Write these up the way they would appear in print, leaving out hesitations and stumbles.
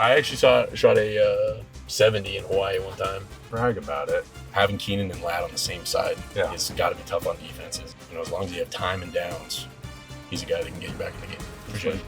I actually shot a 70 in Hawaii one time. Brag about it. Having Keenan and Ladd on the same side, Yeah. It's got to be tough on defenses. As long as you have time and downs, he's a guy that can get you back in the game. Appreciate it.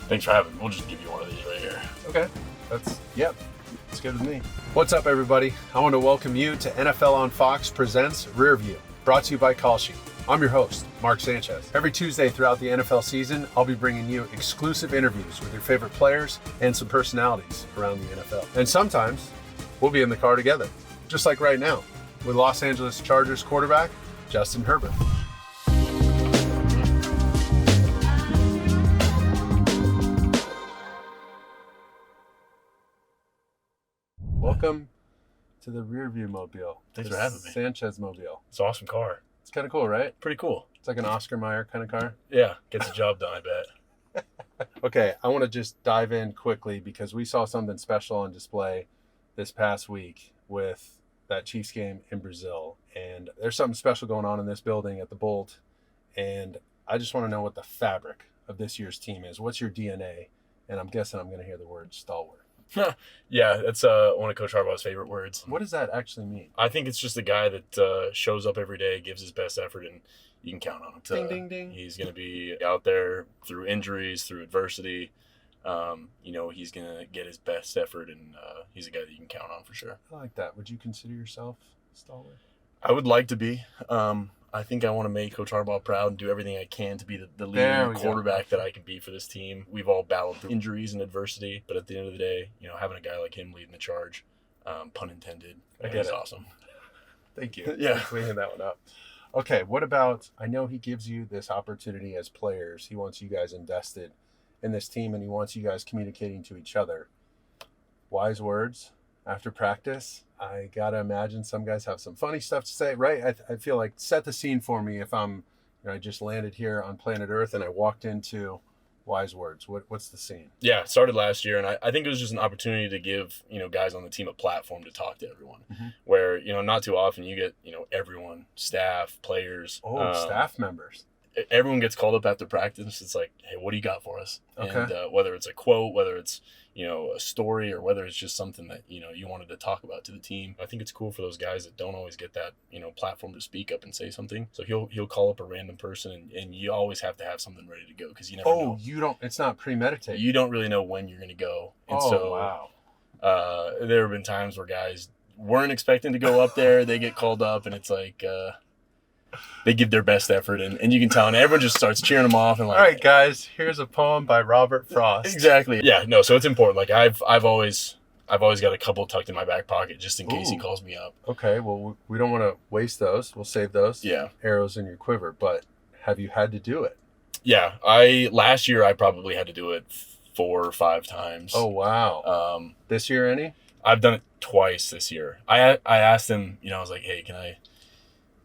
Thanks for having me. We'll just give you one of these right here. Okay. It's good with me. What's up, everybody? I want to welcome you to NFL on Fox presents Rearview, brought to you by Kalshi. I'm your host, Mark Sanchez. Every Tuesday throughout the NFL season, I'll be bringing you exclusive interviews with your favorite players and some personalities around the NFL. And sometimes we'll be in the car together, just like right now, with Los Angeles Chargers quarterback, Justin Herbert. Welcome to the Rearview Mobile. Thanks for having me. Sanchez Mobile. It's an awesome car. It's kind of cool, right? Pretty cool. It's like an Oscar Mayer kind of car. Yeah, gets the job done, I bet. Okay, I want to just dive in quickly because we saw something special on display this past week with that Chiefs game in Brazil. And there's something special going on in this building at the Bolt. And I just want to know what the fabric of this year's team is. What's your DNA? And I'm guessing I'm going to hear the word stalwart. Yeah, that's one of Coach Harbaugh's favorite words. What does that actually mean? I think it's just a guy that shows up every day, gives his best effort, and you can count on him. Ding, ding, ding. He's going to be out there through injuries, through adversity. He's going to get his best effort, and he's a guy that you can count on for sure. I like that. Would you consider yourself stalwart? I would like to be. I think I want to make Coach Harbaugh proud and do everything I can to be the leading quarterback that I can be for this team. We've all battled through injuries and adversity, but at the end of the day, having a guy like him leading the charge, pun intended, is awesome. Thank you. Yeah. Thanks for cleaning that one up. Okay, what about, I know he gives you this opportunity as players. He wants you guys invested in this team, and he wants you guys communicating to each other. Wise words after practice. I got to imagine some guys have some funny stuff to say, right? I feel like set the scene for me if I just landed here on planet Earth and I walked into Wise Words. What's the scene? Yeah, it started last year, and I think it was just an opportunity to give, guys on the team a platform to talk to everyone. Mm-hmm. Where, not too often you get, everyone, staff, players. Staff members. Everyone gets called up after practice. It's like, hey, what do you got for us? Okay. And whether it's a quote, whether it's, a story, or whether it's just something that, you wanted to talk about to the team. I think it's cool for those guys that don't always get that, platform to speak up and say something. So he'll call up a random person, and you always have to have something ready to go because you never know. It's not premeditated. You don't really know when you're going to go. And wow. There have been times where guys weren't expecting to go up there. They get called up, and it's like, they give their best effort, and you can tell, and everyone just starts cheering them off. And like, all right, guys, here's a poem by Robert Frost. Exactly. Yeah. No. So it's important. Like I've always got a couple tucked in my back pocket just in case he calls me up. Okay. Well, we don't want to waste those. We'll save those. Yeah. Arrows in your quiver. But have you had to do it? Yeah. Last year I probably had to do it 4 or 5 times. Oh wow. This year any? I've done it twice this year. I asked him. I was like, hey, can I?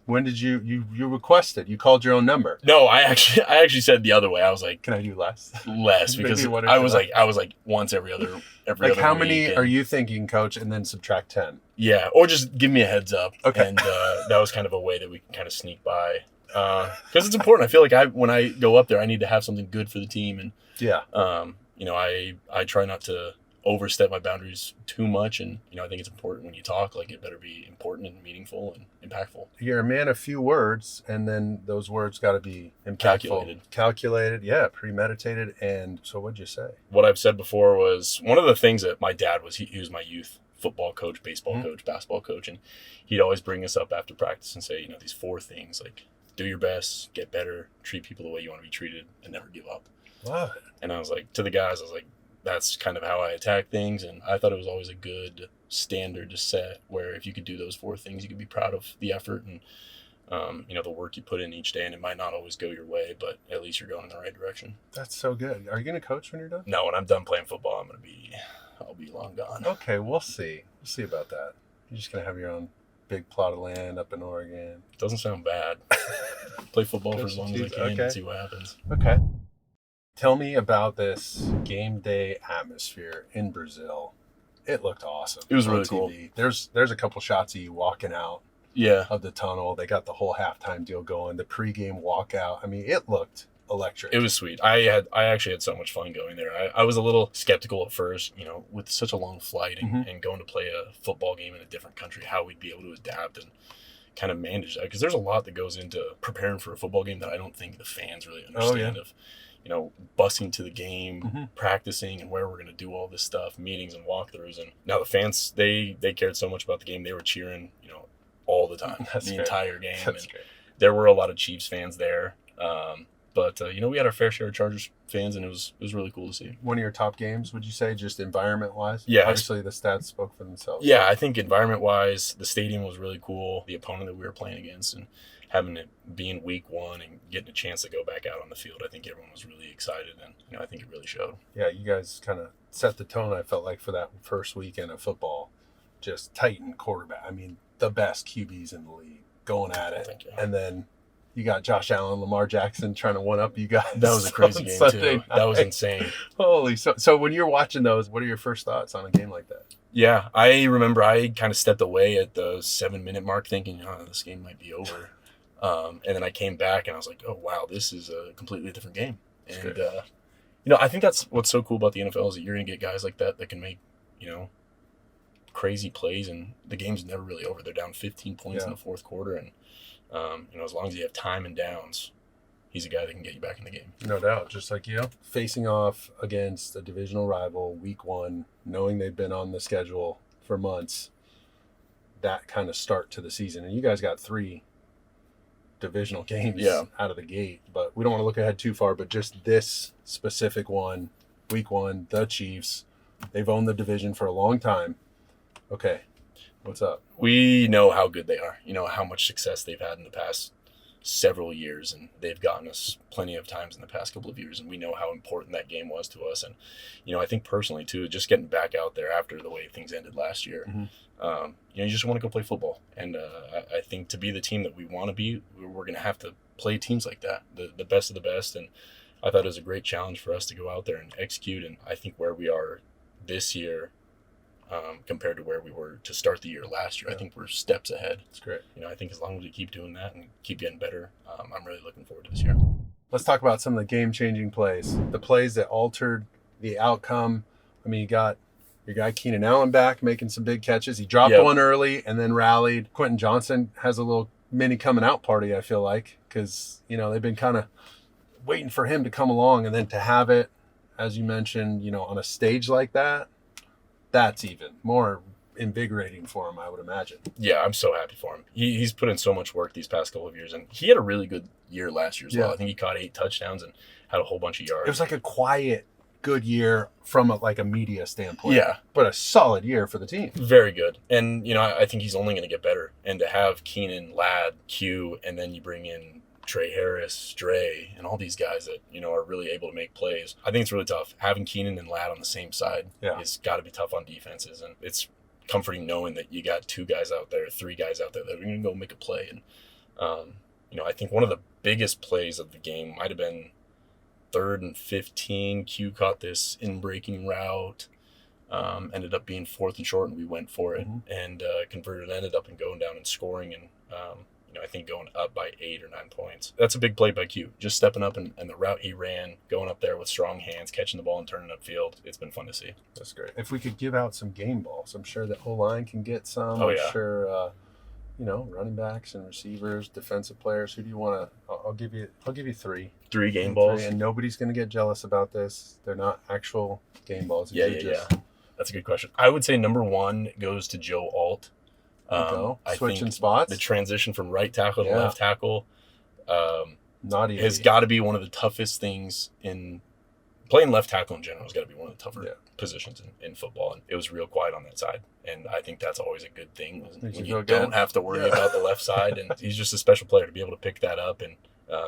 When did you requested? You called your own number? No, I actually said the other way. I was like, "Can I do less?" Less because I was like once every other like how many are you thinking, Coach? And then subtract 10. Yeah, or just give me a heads up. Okay, and that was kind of a way that we can kind of sneak by because it's important. I feel like when I go up there, I need to have something good for the team, and I try not to overstep my boundaries too much, and I think it's important when you talk, like it better be important and meaningful and impactful. You're a man of few words, and then those words got to be impactful. Calculated, yeah, premeditated. And so what'd you say? What I've said before was one of the things that my dad was, he was my youth football coach, baseball coach, basketball coach, and he'd always bring us up after practice and say, these 4 things, like do your best, get better, treat people the way you want to be treated, and never give up. Love it. And I was like, to the guys, I was like, that's kind of how I attack things, and I thought it was always a good standard to set where if you could do those 4 things, you could be proud of the effort and the work you put in each day, and it might not always go your way, but at least you're going in the right direction. That's so good. Are you going to coach when you're done? No, when I'm done playing football, I'll be long gone. Okay, we'll see. We'll see about that. You're just going to have your own big plot of land up in Oregon. Doesn't sound bad. Play football for as long as I can and see what happens. Okay. Tell me about this game day atmosphere in Brazil. It looked awesome. It was really cool. There's a couple shots of you walking out of the tunnel. They got the whole halftime deal going, the pregame walkout. I mean, it looked electric. It was sweet. I actually had so much fun going there. I was a little skeptical at first, with such a long flight and going to play a football game in a different country, how we'd be able to adapt and kind of manage that. Because there's a lot that goes into preparing for a football game that I don't think the fans really understand of, busing to the game, practicing and where we're going to do all this stuff, meetings and walkthroughs. And now the fans, they cared so much about the game. They were cheering, all the time, entire game. That's great. There were a lot of Chiefs fans there. But we had our fair share of Chargers fans, and it was really cool to see. One of your top games, would you say, just environment-wise? Yeah. Obviously, the stats spoke for themselves. Yeah, I think environment-wise, the stadium was really cool. The opponent that we were playing against and having it being week one and getting a chance to go back out on the field, I think everyone was really excited, and I think it really showed. Yeah, you guys kind of set the tone, I felt like, for that first weekend of football. Just Titan quarterback. I mean, the best QBs in the league going at it. Thank you. And then you got Josh Allen, Lamar Jackson trying to one-up you guys. That was a crazy game, too. That was insane. Holy. So when you're watching those, what are your first thoughts on a game like that? Yeah, I remember I kind of stepped away at the 7-minute mark thinking, this game might be over. And then I came back and I was like, oh, wow, this is a completely different game. And, I think that's what's so cool about the NFL is that you're going to get guys like that can make, crazy plays, and the game's never really over. They're down 15 points in the fourth quarter, and as long as you have time and downs, he's a guy that can get you back in the game. No doubt. Just like you. Facing off against a divisional rival week one, knowing they've been on the schedule for months, that kind of start to the season. And you guys got 3 divisional games out of the gate, but we don't want to look ahead too far, but just this specific one, week one, the Chiefs, they've owned the division for a long time. Okay, what's up? We know how good they are, how much success they've had in the past several years, and they've gotten us plenty of times in the past couple of years, and we know how important that game was to us. And I think personally too, just getting back out there after the way things ended last year, you just want to go play football. And I think to be the team that we want to be, we're going to have to play teams like that, the best of the best. And I thought it was a great challenge for us to go out there and execute. And I think where we are this year, compared to where we were to start the year last year, I think we're steps ahead. That's great. I think as long as we keep doing that and keep getting better, I'm really looking forward to this year. Let's talk about some of the game-changing plays, the plays that altered the outcome. I mean, you got your guy Keenan Allen back making some big catches. He dropped one early and then rallied. Quentin Johnson has a little mini coming out party, I feel like, because, they've been kind of waiting for him to come along, and then to have it, as you mentioned, on a stage like that, that's even more invigorating for him, I would imagine. Yeah, I'm so happy for him. He's put in so much work these past couple of years, and he had a really good year last year as well. I think he caught 8 touchdowns and had a whole bunch of yards. It was like a quiet, good year from a media standpoint. Yeah. But a solid year for the team. Very good. And, I think he's only going to get better. And to have Keenan, Ladd, Q, and then you bring in Trey Harris, Dre, and all these guys that, are really able to make plays. I think it's really tough. Having Keenan and Ladd on the same side has got to be tough on defenses. And it's comforting knowing that you got 2 guys out there, 3 guys out there that are going to go make a play. And, I think one of the biggest plays of the game might have been 3rd and 15. Q caught this in-breaking route. Ended up being 4th and short, and we went for it and converted. Ended up going down and scoring, and I think going up by 8 or 9 points. That's a big play by Q. Just stepping up and the route he ran, going up there with strong hands, catching the ball and turning upfield. It's been fun to see. That's great. If we could give out some game balls, I'm sure the O-line can get some. Oh, I'm sure, running backs and receivers, defensive players. Who do you want to? I'll give you 3. 3 game balls. And nobody's going to get jealous about this. They're not actual game balls. Yeah. That's a good question. I would say number 1 goes to Joe Alt. Switching spots. The transition from right tackle to left tackle not easy. Has got to be one of the toughest things in playing left tackle in general. Has got to be one of the tougher positions in football, and it was real quiet on that side. And I think that's always a good thing when you don't have to worry about the left side. And he's just a special player to be able to pick that up, and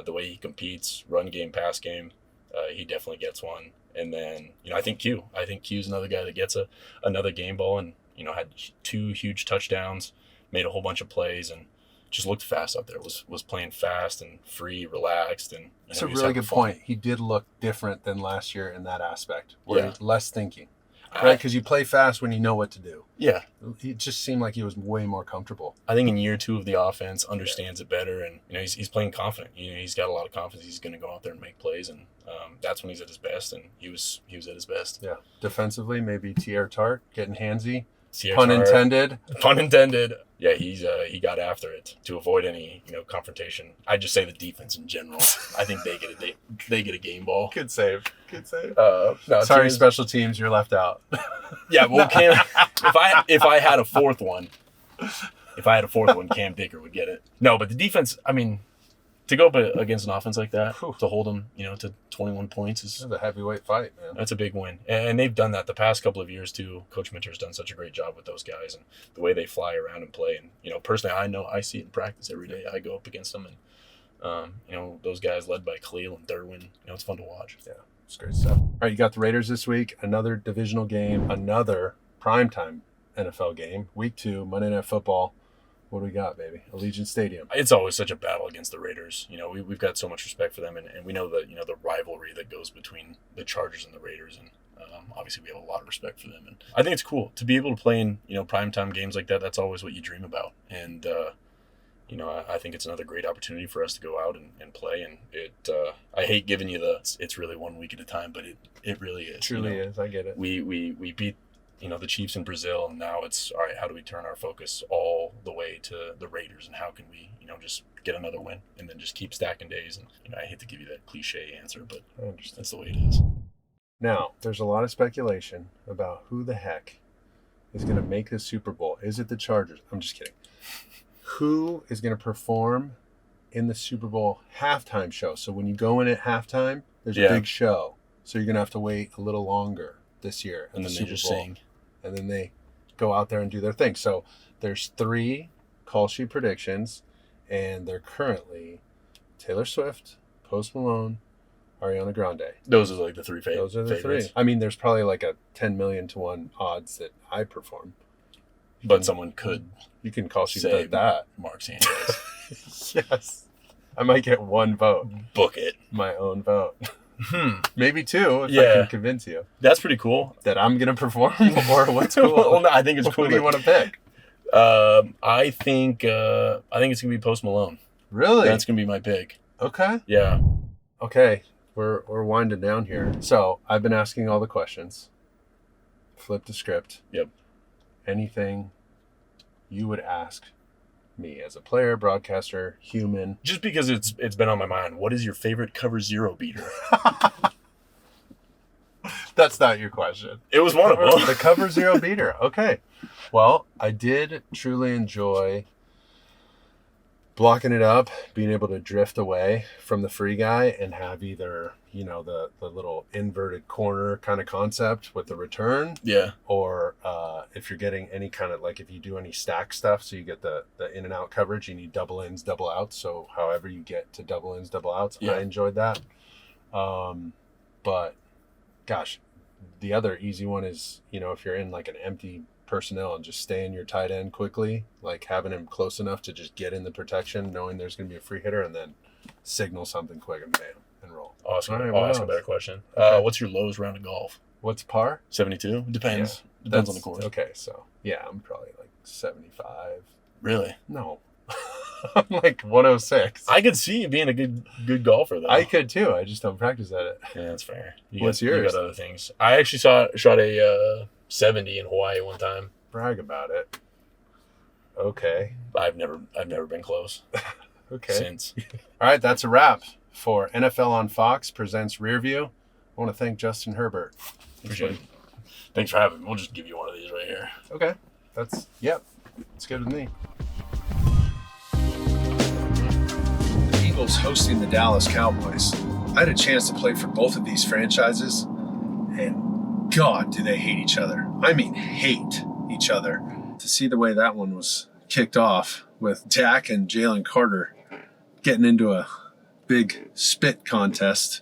the way he competes, run game, pass game, he definitely gets one. And then I think Q's another guy that gets another game ball, and had 2 huge touchdowns, made a whole bunch of plays, and just looked fast out there. Was playing fast and free, relaxed, and that's a really good point. He did look different than last year in that aspect, where he's less thinking. right? Because you play fast when you know what to do. Yeah. It just seemed like he was way more comfortable. I think in year 2 of the offense, understands it better, and he's playing confident. He's got a lot of confidence. He's going to go out there and make plays, and that's when he's at his best, and he was at his best. Yeah. Defensively, maybe T.R. Tart getting handsy. Pun intended. Pun intended. Yeah, he got after it to avoid any confrontation. I just say the defense in general. I think they get a game ball. Good save. No, sorry, special teams, you're left out. Yeah, well, Cam, if I had a fourth one, Cam Dicker would get it. No, but the defense. I mean, to go up against an offense like that, to hold them, to 21 points is a heavyweight fight, man. That's a big win, and they've done that the past couple of years too. Coach Minter's done such a great job with those guys and the way they fly around and play. And personally, I see it in practice every day. I go up against them, and those guys led by Khalil and Derwin. It's fun to watch. Yeah, it's great stuff. All right, you got the Raiders this week. Another divisional game, another primetime NFL game. Week 2, Monday Night Football. What do we got, baby? Allegiant Stadium. It's always such a battle against the Raiders. We've got so much respect for them, and we know that the rivalry that goes between the Chargers and the Raiders, and obviously we have a lot of respect for them. And I think it's cool to be able to play in primetime games like that. That's always what you dream about, and I think it's another great opportunity for us to go out and play. And I hate giving you it's really 1 week at a time, but it really is. It truly is. I get it. We beat the Chiefs in Brazil, and now it's all right. How do we turn our focus all the way to the Raiders, and how can we, just get another win and then just keep stacking days? And I hate to give you that cliche answer, but that's the way it is. Now, there's a lot of speculation about who the heck is going to make the Super Bowl. Is it the Chargers? I'm just kidding. Who is going to perform in the Super Bowl halftime show? So when you go in at halftime, there's a big show. So you're going to have to wait a little longer this year. And then they just sing. And then they go out there and do their thing. So there's 3 Kalshi predictions, and they're currently Taylor Swift, Post Malone, Ariana Grande. Those are like the 3 favorites. Those are the 3. I mean, there's probably like a 10 million to 1 odds that I perform. But someone could. You can Kalshi bet that. Mark Sanchez. Yes. I might get 1 vote. Book it. My own vote. Maybe 2 if I can convince you. That's pretty cool. That I'm going to perform, or what's cool? Well, no, I think it's cool. What do you want to pick? I think it's going to be Post Malone. Really? That's going to be my pick. Okay. Yeah. Okay. We're winding down here. So I've been asking all the questions. Flip the script. Yep. Anything you would ask me as a player, broadcaster, human. Just because it's been on my mind. What is your favorite cover 0 beater? That's not your question. It was one of them. The cover 0 beater. Okay. Well, I did truly enjoy blocking it up, being able to drift away from the free guy and have either, the little inverted corner kind of concept with the return. Yeah. Or if you're getting any kind of, like if you do any stack stuff, so you get the in and out coverage, you need double ins, double outs. So however you get to double ins, double outs, I enjoyed that. But gosh, the other easy one is, if you're in like an empty personnel and just stay in your tight end quickly, like having him close enough to just get in the protection, knowing there's going to be a free hitter, and then signal something quick and bam, and roll. Awesome. Right, I'll ask a better question. Okay. What's your lowest round of golf? What's par? 72? Depends. Yeah, depends on the course. Okay, so yeah, I'm probably like 75. Really? No. I'm like 106. I could see you being a good golfer, though. I could too. I just don't practice at it. Yeah, that's fair. What's yours? You got other things. I actually shot a 70 in Hawaii one time. Brag about it. Okay. I've never been close. Okay. Since. All right, that's a wrap for NFL on Fox presents Rearview. I want to thank Justin Herbert. Appreciate it. Thanks for having me. We'll just give you one of these right here. Okay. It's good with me. The Eagles hosting the Dallas Cowboys. I had a chance to play for both of these franchises, and God, do they hate each other. I mean, hate each other. To see the way that one was kicked off with Dak and Jalen Carter getting into a big spit contest,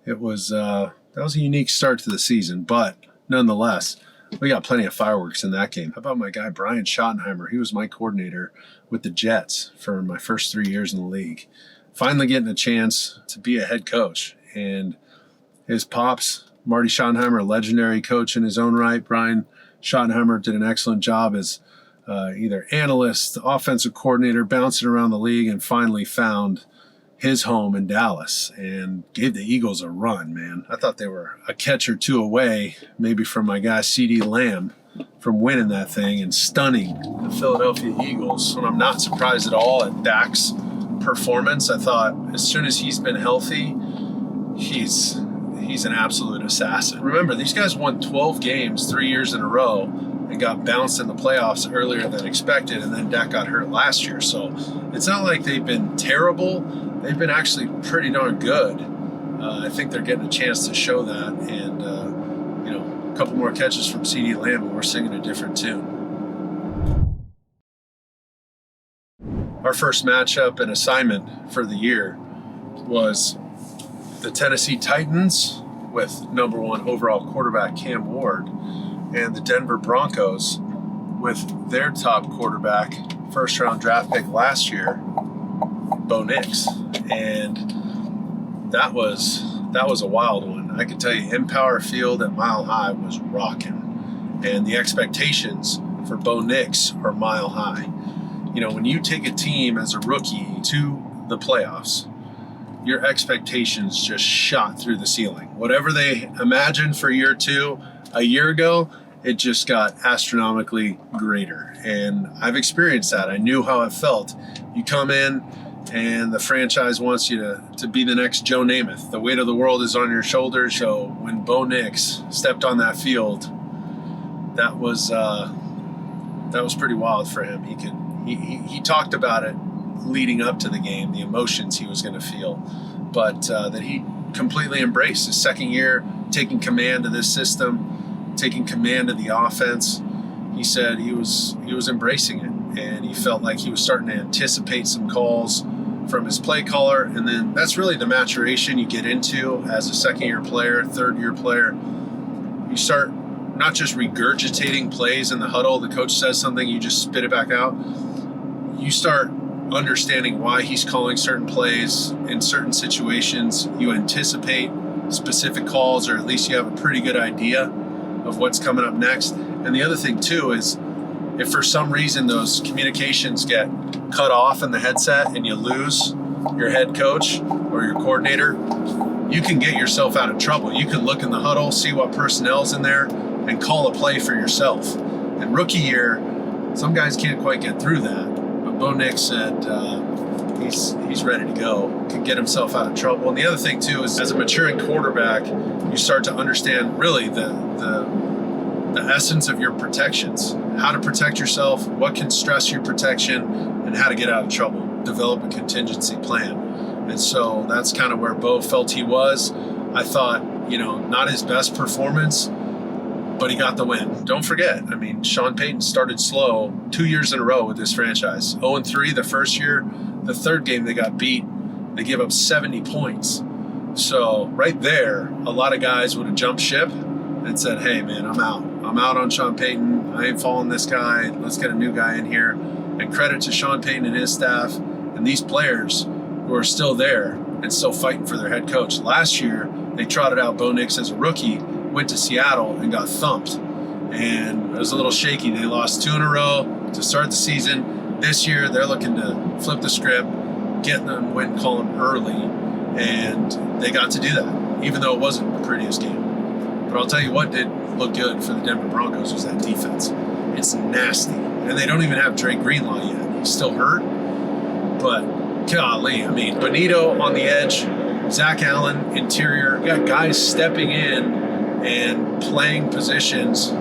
it was that was a unique start to the season, but nonetheless, we got plenty of fireworks in that game. How about my guy Brian Schottenheimer? He was my coordinator with the Jets for my first 3 years in the league. Finally getting a chance to be a head coach, and his pops Marty Schottenheimer, a legendary coach in his own right. Brian Schottenheimer did an excellent job as either analyst, offensive coordinator, bouncing around the league, and finally found his home in Dallas and gave the Eagles a run, man. I thought they were a catch or two away, maybe from my guy CeeDee Lamb, from winning that thing and stunning the Philadelphia Eagles. And I'm not surprised at all at Dak's performance. I thought as soon as he's been healthy, he's an absolute assassin. Remember, these guys won 12 games 3 years in a row and got bounced in the playoffs earlier than expected, and then Dak got hurt last year. So it's not like they've been terrible. They've been actually pretty darn good. I think they're getting a chance to show that, and a couple more catches from CeeDee Lamb, and we're singing a different tune. Our first matchup and assignment for the year was the Tennessee Titans with number 1 overall quarterback Cam Ward, and the Denver Broncos with their top quarterback, first-round draft pick last year, Bo Nix. And that was a wild one. I can tell you, Empower Field at Mile High was rocking, and the expectations for Bo Nix are mile high. When you take a team as a rookie to the playoffs, your expectations just shot through the ceiling. Whatever they imagined for year 2 a year ago, it just got astronomically greater. And I've experienced that. I knew how it felt. You come in and the franchise wants you to be the next Joe Namath. The weight of the world is on your shoulders. So when Bo Nix stepped on that field, that was pretty wild for him. He talked about it leading up to the game, the emotions he was going to feel, but that he completely embraced his second year, taking command of this system, taking command of the offense. He said he was embracing it, and he felt like he was starting to anticipate some calls from his play caller. And then that's really the maturation you get into as a second-year player, third-year player. You start not just regurgitating plays in the huddle. The coach says something, you just spit it back out. You start understanding why he's calling certain plays in certain situations. You anticipate specific calls, or at least you have a pretty good idea of what's coming up next. And the other thing too is, if for some reason those communications get cut off in the headset and you lose your head coach or your coordinator, you can get yourself out of trouble. You can look in the huddle, see what personnel's in there, and call a play for yourself. And rookie year, some guys can't quite get through that. But Bo Nix said he's ready to go, can get himself out of trouble. And the other thing too is, as a maturing quarterback, you start to understand really the essence of your protections, how to protect yourself, what can stress your protection, and how to get out of trouble, develop a contingency plan. And so that's kind of where Bo felt he was. I thought, not his best performance, but he got the win. Don't forget, Sean Payton started slow 2 years in a row with this franchise. 0-3 the first year. The third game they got beat, they gave up 70 points. So right there, a lot of guys would have jumped ship and said, hey man, I'm out. I'm out on Sean Payton. I ain't following this guy. Let's get a new guy in here. And credit to Sean Payton and his staff and these players who are still there and still fighting for their head coach. Last year, they trotted out Bo Nix as a rookie, went to Seattle and got thumped. And it was a little shaky. They lost 2 in a row to start the season. This year, they're looking to flip the script, get them win column early, and they got to do that, even though it wasn't the prettiest game. But I'll tell you what did look good for the Denver Broncos was that defense. It's nasty. And they don't even have Drake Greenlaw yet. He's still hurt. But golly, Bonito on the edge, Zach Allen interior. You got guys stepping in and playing positions,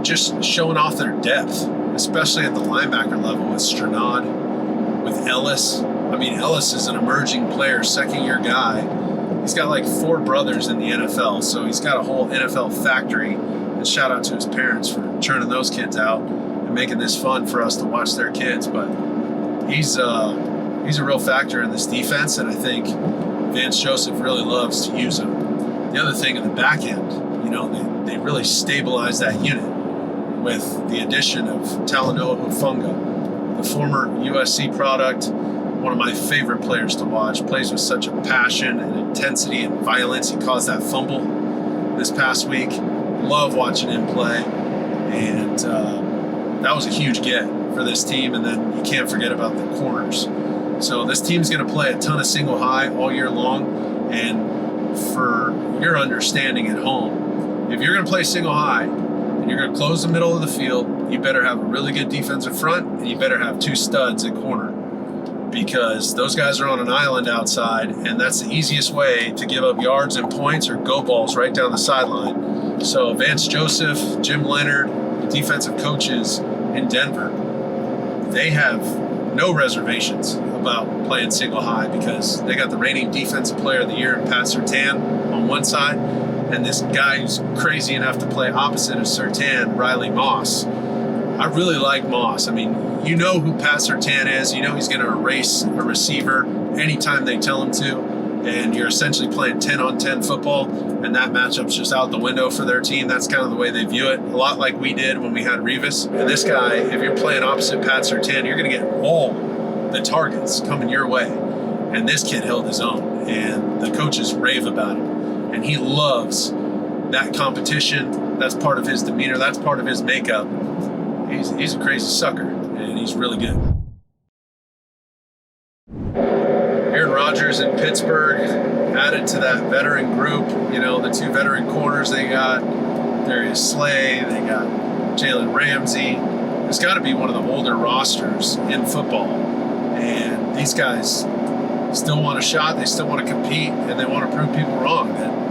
just showing off their depth, especially at the linebacker level with Stranad, with Ellis. Ellis is an emerging player, second-year guy. He's got like 4 brothers in the NFL, so he's got a whole NFL factory. And shout out to his parents for churning those kids out and making this fun for us to watch their kids. But he's a real factor in this defense, and I think Vance Joseph really loves to use him. The other thing in the back end, they really stabilized that unit with the addition of Talanoa Hufanga, the former USC product, one of my favorite players to watch, plays with such a passion and intensity and violence. He caused that fumble this past week. Love watching him play. And that was a huge get for this team. And then you can't forget about the corners. So this team's going to play a ton of single high all year long. And for your understanding at home, if you're going to play single high and you're going to close the middle of the field, you better have a really good defensive front, and you better have 2 studs at corner, because those guys are on an island outside, and that's the easiest way to give up yards and points or go balls right down the sideline. So Vance Joseph, Jim Leonard, the defensive coaches in Denver, they have no reservations about playing single high, because they got the reigning defensive player of the year, Pat Surtain, on one side, and this guy who's crazy enough to play opposite of Surtain, Riley Moss. I really like Moss. I mean, you know who Pat Surtain is. You know he's going to erase a receiver anytime they tell him to, and you're essentially playing 10-on-10 football, and that matchup's just out the window for their team. That's kind of the way they view it, a lot like we did when we had Revis. And this guy, if you're playing opposite Pat Surtain, you're going to get all the targets coming your way. And this kid held his own, and the coaches rave about him. And he loves that competition. That's part of his demeanor. That's part of his makeup. He's a crazy sucker, and he's really good. Aaron Rodgers in Pittsburgh added to that veteran group. You know, the 2 veteran corners they got, Darius Slay, they got Jalen Ramsey. It's got to be one of the older rosters in football. And these guys still want a shot, they still want to compete, and they want to prove people wrong. And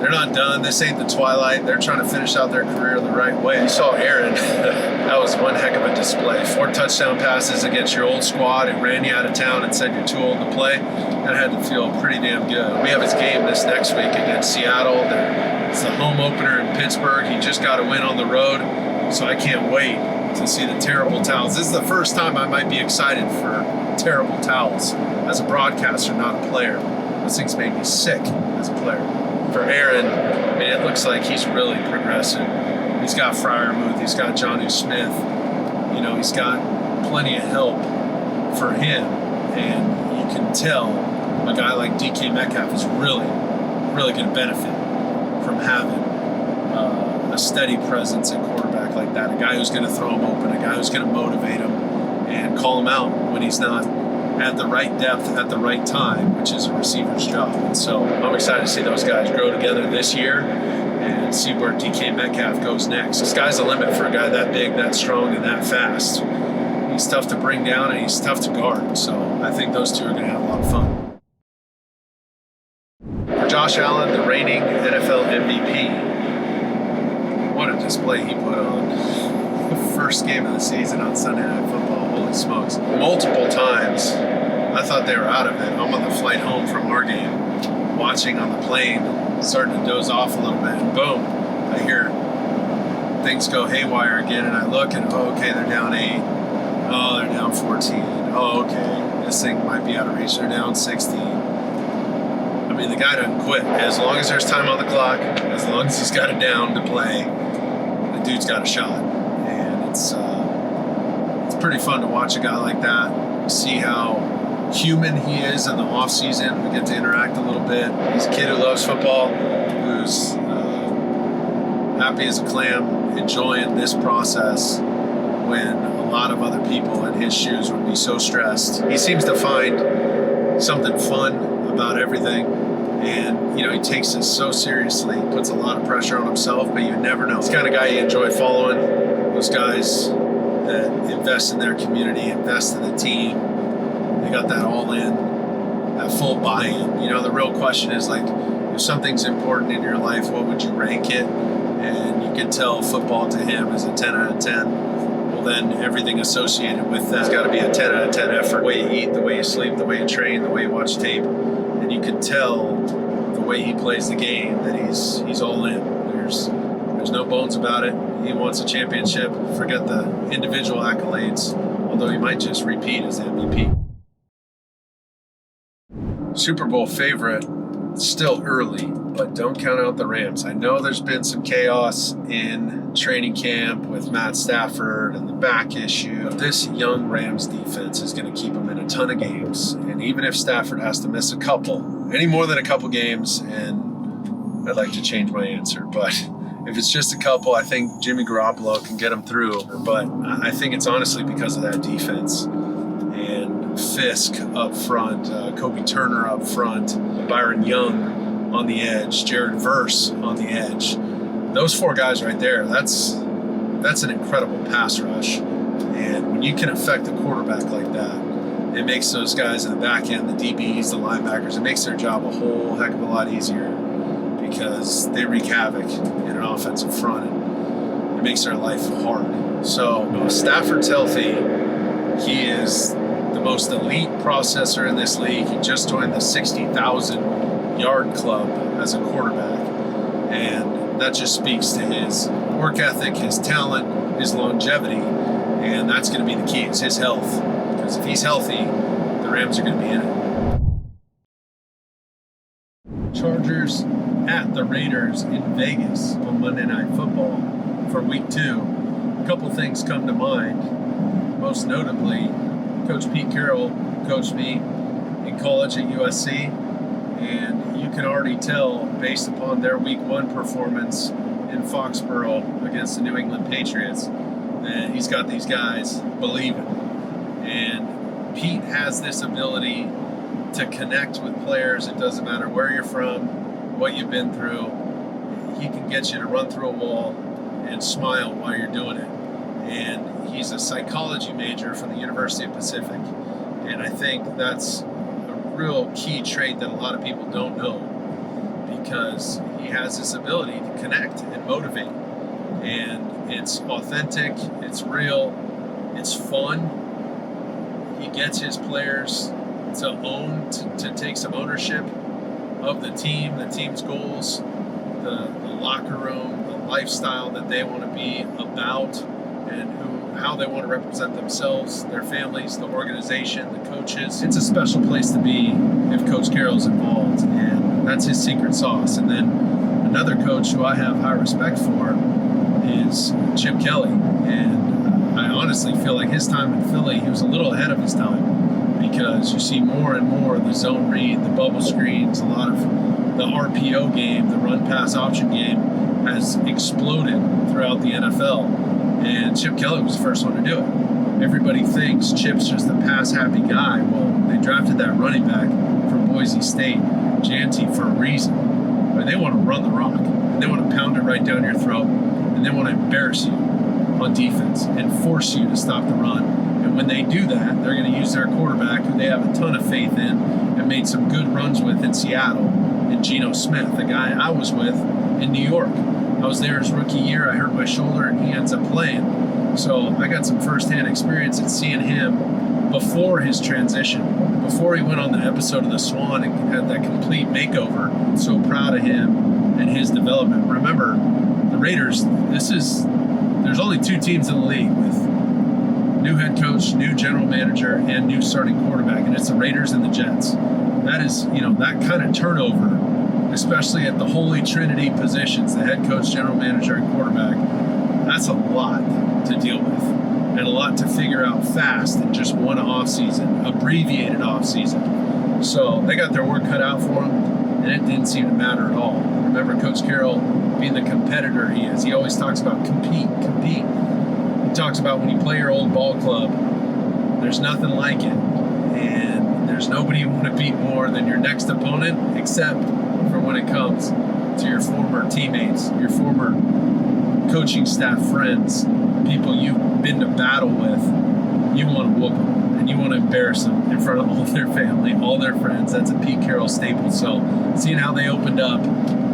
they're not done. This ain't the twilight. They're trying to finish out their career the right way. You saw Aaron. That was one heck of a display. 4 touchdown passes against your old squad. It ran you out of town and said you're too old to play. That had to feel pretty damn good. We have his game this next week against Seattle. It's the home opener in Pittsburgh. He just got a win on the road, so I can't wait to see the terrible towels. This is the first time I might be excited for terrible towels as a broadcaster, not a player. Those things make me sick as a player. For Aaron, I mean, it looks like he's really progressing. He's got Freiermuth, he's got Jonnu Smith. You know, he's got plenty of help for him. And you can tell a guy like DK Metcalf is really, really going to benefit from having a steady presence at quarterback like that. A guy who's going to throw him open, a guy who's going to motivate him and call him out when he's not at the right depth at the right time, which is a receiver's job. And so I'm excited to see those guys grow together this year and see where DK Metcalf goes next. The sky's the limit for a guy that big, that strong, and that fast. He's tough to bring down, and he's tough to guard. So I think those 2 are going to have a lot of fun. For Josh Allen, the reigning NFL MVP, what a display he put on. The first game of the season on Sunday Night Football. Holy smokes. Multiple times, I thought they were out of it. I'm on the flight home from our game, watching on the plane, starting to doze off a little bit, and boom, I hear things go haywire again, and I look, and okay, they're down 8. Oh, they're down 14. Oh, okay, this thing might be out of reach. They're down 16. I mean, the guy doesn't quit. As long as there's time on the clock, as long as he's got it down to play, the dude's got a shot. And it's pretty fun to watch a guy like that, see how human he is in the off season. We get to interact a little bit. He's a kid who loves football, who's happy as a clam, enjoying this process when a lot of other people in his shoes would be so stressed. He seems to find something fun about everything, and you know, he takes this so seriously, puts a lot of pressure on himself, but you never know. It's the kind of guy you enjoy following, those guys that invest in their community, invest in the team. They got that all in, that full buy-in. You know, the real question is, like, if something's important in your life, what would you rank it? And you can tell football to him is a 10 out of 10. Well, then everything associated with that's got to be a 10 out of 10 effort. The way you eat, the way you sleep, the way you train, the way you watch tape. And you can tell the way he plays the game that he's all in. There's no bones about it. He wants a championship. Forget the individual accolades, although he might just repeat as MVP. Super Bowl favorite, still early, but don't count out the Rams. I know there's been some chaos in training camp with Matt Stafford and the back issue. This young Rams defense is going to keep them in a ton of games. And even if Stafford has to miss a couple, any more than a couple games, and I'd like to change my answer. But if it's just a couple, I think Jimmy Garoppolo can get them through. But I think it's honestly because of that defense. And Fisk up front, Kobe Turner up front, Byron Young on the edge, Jared Verse on the edge. Those four guys right there, that's an incredible pass rush. And when you can affect the quarterback like that, it makes those guys in the back end, the DBs, the linebackers, it makes their job a whole heck of a lot easier because they wreak havoc in an offensive front and it makes their life hard. So Stafford's healthy. He is the most elite processor in this league. He just joined the 60,000 yard club as a quarterback. And that just speaks to his work ethic, his talent, his longevity. And that's going to be the key, is his health. Because if he's healthy, the Rams are going to be in it. Chargers at the Raiders in Vegas on Monday Night Football for Week 2. A couple things come to mind. Most notably, Coach Pete Carroll coached me in college at USC, and you can already tell based upon their Week 1 performance in Foxborough against the New England Patriots that he's got these guys believing. And Pete has this ability to connect with players. It doesn't matter where you're from, what you've been through. He can get you to run through a wall and smile while you're doing it. And he's a psychology major from the University of Pacific. And I think that's a real key trait that a lot of people don't know, because he has this ability to connect and motivate. And it's authentic, it's real, it's fun. He gets his players to own, to take some ownership of the team, the team's goals, the locker room, the lifestyle that they want to be about, and how they want to represent themselves, their families, the organization, the coaches. It's a special place to be if Coach Carroll's involved, and that's his secret sauce. And then another coach who I have high respect for is Chip Kelly. And I honestly feel like his time in Philly, he was a little ahead of his time, because you see more and more of the zone read, the bubble screens, a lot of the RPO game, the run pass option game has exploded throughout the NFL. And Chip Kelly was the first one to do it. Everybody thinks Chip's just a pass-happy guy. Well, they drafted that running back from Boise State, Janty, for a reason. But they want to run the rock. And they want to pound it right down your throat. And they want to embarrass you on defense and force you to stop the run. And when they do that, they're going to use their quarterback, who they have a ton of faith in and made some good runs with in Seattle, and Geno Smith, the guy I was with in New York. I was there his rookie year. I hurt my shoulder, and he ends up playing. So I got some firsthand experience in seeing him before his transition, before he went on the episode of The Swan and had that complete makeover. So proud of him and his development. Remember, the Raiders, there's only 2 teams in the league with new head coach, new general manager, and new starting quarterback, and it's the Raiders and the Jets. That is, that kind of turnover, especially at the holy trinity positions, the head coach, general manager, and quarterback, that's a lot to deal with and a lot to figure out fast in just one offseason, abbreviated offseason. So they got their work cut out for them, and it didn't seem to matter at all. Remember Coach Carroll being the competitor he is. He always talks about compete. He talks about when you play your old ball club, there's nothing like it. And there's nobody you want to beat more than your next opponent, except for when it comes to your former teammates, your former coaching staff friends, people you've been to battle with. You want to whoop them, and you want to embarrass them in front of all their family, all their friends. That's a Pete Carroll staple. So seeing how they opened up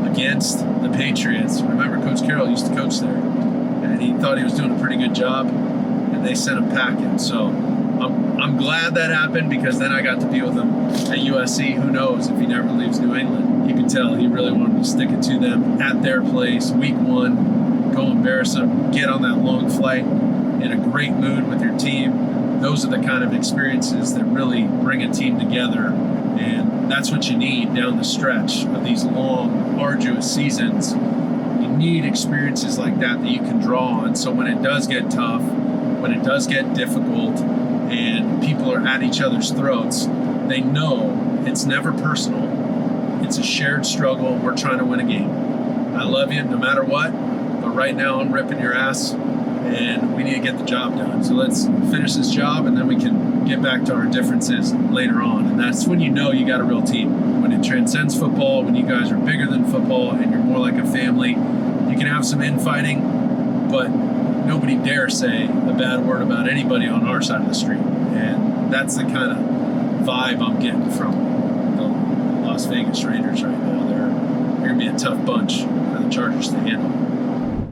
against the Patriots, remember Coach Carroll used to coach there, and he thought he was doing a pretty good job, and they sent him packing. So I'm glad that happened, because then I got to be with him at USC. Who knows if he never leaves New England. You could tell he really wanted to stick it to them at their place. Week 1, go embarrass them, get on that long flight in a great mood with your team. Those are the kind of experiences that really bring a team together, and that's what you need down the stretch of these long, arduous seasons. You need experiences like that you can draw on, so when it does get tough, when it does get difficult, and people are at each other's throats, they know it's never personal. It's a shared struggle. We're trying to win a game. I love you no matter what, but right now I'm ripping your ass and we need to get the job done. So let's finish this job and then we can get back to our differences later on. And that's when you know you got a real team. When it transcends football, when you guys are bigger than football and you're more like a family, you can have some infighting, but nobody dare say a bad word about anybody on our side of the street. And that's the kind of vibe I'm getting from the Las Vegas Raiders right now. They're going to be a tough bunch for the Chargers to handle.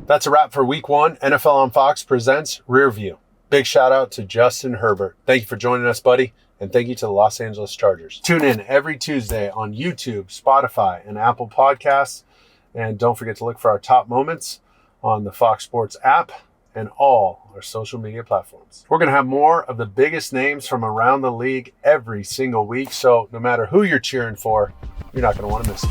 That's a wrap for Week 1. NFL on Fox presents Rearview. Big shout out to Justin Herbert. Thank you for joining us, buddy. And thank you to the Los Angeles Chargers. Tune in every Tuesday on YouTube, Spotify, and Apple Podcasts. And don't forget to look for our top moments on the Fox Sports app and all our social media platforms. We're going to have more of the biggest names from around the league every single week. So no matter who you're cheering for, you're not going to want to miss it.